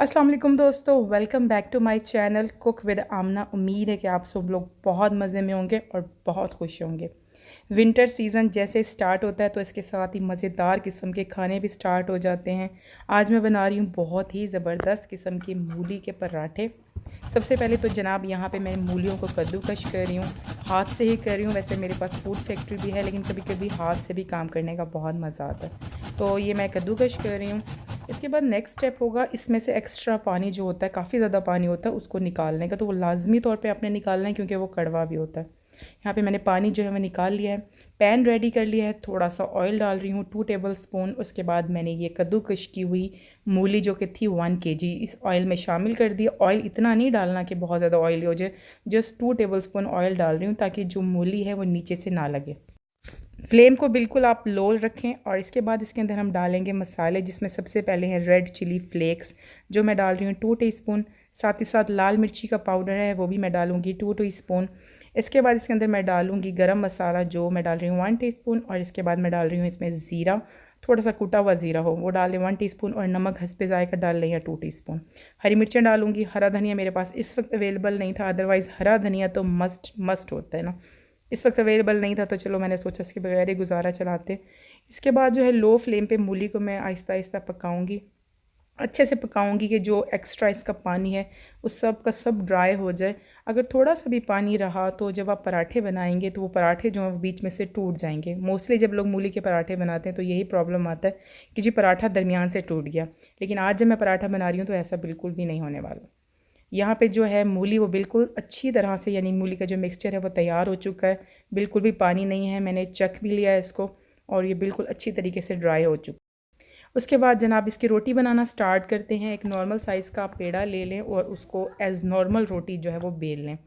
अस्सलाम वालेकुम दोस्तों, welcome back to my channel cook with Aamna. उम्मीद है कि आप सब लोग बहुत मज़े में होंगे और बहुत खुश होंगे। विंटर सीज़न जैसे स्टार्ट होता है तो इसके साथ ही मज़ेदार किस्म के खाने भी स्टार्ट हो जाते हैं। आज मैं बना रही हूँ बहुत ही ज़बरदस्त किस्म के मूली के पराठे। सबसे पहले तो जनाब यहाँ पे मैं मूलियों को कद्दूकश कर रही हूँ, हाथ से ही कर रही हूँ। वैसे मेरे पास फूड फैक्ट्री भी है, लेकिन कभी कभी हाथ से भी काम करने का बहुत मज़ा आता है, तो ये मैं कद्दूकश कर रही हूँ। इसके बाद नेक्स्ट स्टेप होगा, इसमें से एक्स्ट्रा पानी जो होता है, काफ़ी ज़्यादा पानी होता है, उसको निकालने का। तो वो लाजमी तौर पे आपने निकालना है क्योंकि वो कड़वा भी होता है। यहाँ पे मैंने पानी जो है वो निकाल लिया है, पैन रेडी कर लिया है, थोड़ा सा ऑयल डाल रही हूँ 2 टेबल स्पून। उसके बाद मैंने ये कद्दूकश की हुई मूली जो कि थी 1 kg इस ऑयल में शामिल कर दिया। ऑयल इतना नहीं डालना कि बहुत ज़्यादा ऑयली हो जाए, जस्ट 2 टेबल स्पून ऑयल डाल रही हूँ ताकि जो मूली है वो नीचे से ना लगे। फ्लेम को बिल्कुल आप लो रखें। और इसके बाद इसके अंदर हम डालेंगे मसाले, जिसमें सबसे पहले है रेड चिली फ्लेक्स जो मैं डाल रही हूँ 2 टीस्पून। साथ ही साथ लाल मिर्ची का पाउडर है वो भी मैं डालूँगी 2 टीस्पून। इसके बाद इसके अंदर मैं डालूँगी गरम मसाला जो मैं डाल रही हूँ 1 टीस्पून। और इसके बाद मैं डाल रही हूँ इसमें ज़ीरा, थोड़ा सा कुटा हुआ ज़ीरा हो वो डाल लें 1 टीस्पून। और नमक हस्बे ज़ायका डाल लें या 2 टीस्पून। हरी मिर्चें डालूँगी। हरा धनिया मेरे पास इस वक्त अवेलेबल नहीं था, अदरवाइज़ हरा धनिया तो मस्ट होता है ना। इस वक्त अवेलेबल नहीं था तो चलो मैंने सोचा इसके बगैर ही गुजारा चलाते। इसके बाद जो है लो फ्लेम पे मूली को मैं आहिस्ता आहिस्ता पकाऊंगी, अच्छे से पकाऊंगी कि जो एक्स्ट्रा इसका पानी है उस सब का सब ड्राई हो जाए। अगर थोड़ा सा भी पानी रहा तो जब आप पराठे बनाएंगे तो वो पराठे जो हैं बीच में से टूट जाएंगे। मोस्टली जब लोग मूली के पराठे बनाते हैं तो यही प्रॉब्लम आता है कि जी पराठा दरमियान से टूट गया। लेकिन आज जब मैं पराठा बना रही हूँ तो ऐसा बिल्कुल भी नहीं होने वाला। यहाँ पे जो है मूली वो बिल्कुल अच्छी तरह से, यानी मूली का जो मिक्सचर है वो तैयार हो चुका है, बिल्कुल भी पानी नहीं है। मैंने चख भी लिया है इसको और ये बिल्कुल अच्छी तरीके से ड्राई हो चुका है। उसके बाद जनाब इसकी रोटी बनाना स्टार्ट करते हैं। एक नॉर्मल साइज़ का आप पेड़ा ले लें और उसको एज़ नॉर्मल रोटी जो है वो बेल लें।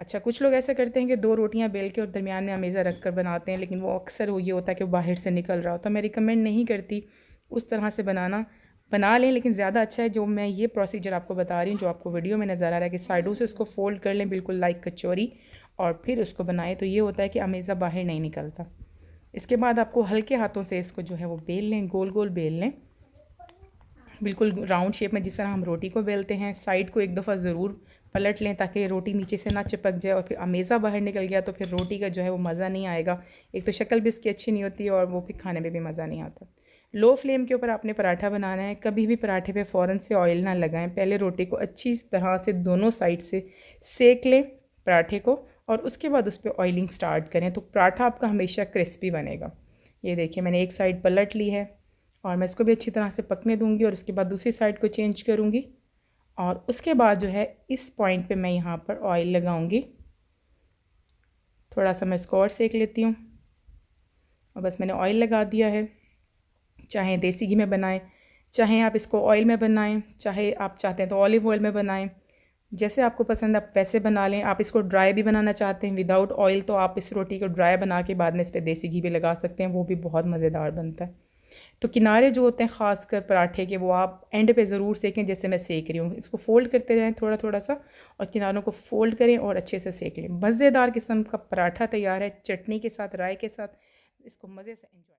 अच्छा, कुछ लोग ऐसा करते हैं कि 2 रोटियां बेल के और दरमियान में अमेज़ा रख कर बनाते हैं, लेकिन वो अक्सर ये होता है कि वो बाहर से निकल रहा होता है। मैं रिकमेंड नहीं करती उस तरह से बनाना। बना लें लेकिन ज़्यादा अच्छा है जो मैं ये प्रोसीजर आपको बता रही हूँ, जो आपको वीडियो में नज़र आ रहा है कि साइडों से उसको फ़ोल्ड कर लें बिल्कुल लाइक कचौरी, और फिर उसको बनाएं। तो ये होता है कि अमेज़ा बाहर नहीं निकलता। इसके बाद आपको हल्के हाथों से इसको जो है वो बेल लें, गोल गोल बेल लें, बिल्कुल राउंड शेप में जिस तरह हम रोटी को बेलते हैं। साइड को एक दफ़ा ज़रूर पलट लें ताकि रोटी नीचे से ना चिपक जाए, और फिर अमेज़ा बाहर निकल गया तो फिर रोटी का जो है वो मज़ा नहीं आएगा। एक तो शक्ल भी उसकी अच्छी नहीं होती और वो फिर खाने में भी मज़ा नहीं आता। लो फ्लेम के ऊपर आपने पराठा बनाना है। कभी भी पराठे पे फ़ौरन से ऑयल ना लगाएं। पहले रोटी को अच्छी तरह से दोनों साइड से सेक लें पराठे को, और उसके बाद उस पर ऑयलिंग स्टार्ट करें तो पराठा आपका हमेशा क्रिस्पी बनेगा। ये देखिए मैंने एक साइड पलट ली है और मैं इसको भी अच्छी तरह से पकने दूंगी, और उसके बाद दूसरी साइड को चेंज करूंगी। और उसके बाद जो है इस पॉइंट पे मैं यहाँ पर ऑयल लगाऊंगी। थोड़ा सा मैं इसको और सेक लेती हूँ, और बस मैंने ऑयल लगा दिया है। चाहे देसी घी में बनाएं, चाहे आप इसको ऑयल में बनाएं, चाहे आप चाहते हैं तो ऑलिव ऑयल में बनाएं, जैसे आपको पसंद आप वैसे बना लें। आप इसको ड्राई भी बनाना चाहते हैं विदाउट ऑयल तो आप इस रोटी को ड्राई बना के बाद में इस पर देसी घी भी लगा सकते हैं, वो भी बहुत मज़ेदार बनता है। तो किनारे जो होते हैं ख़ासकर पराठे के, वो आप एंड पे ज़रूर सेकें जैसे मैं सेक रही हूँ। इसको फ़ोल्ड करते रहें थोड़ा थोड़ा सा, और किनारों को फ़ोल्ड करें और अच्छे से सेक लें। मज़ेदार किस्म का पराठा तैयार है चटनी के साथ, राय के साथ। इसको मज़े से एंजॉय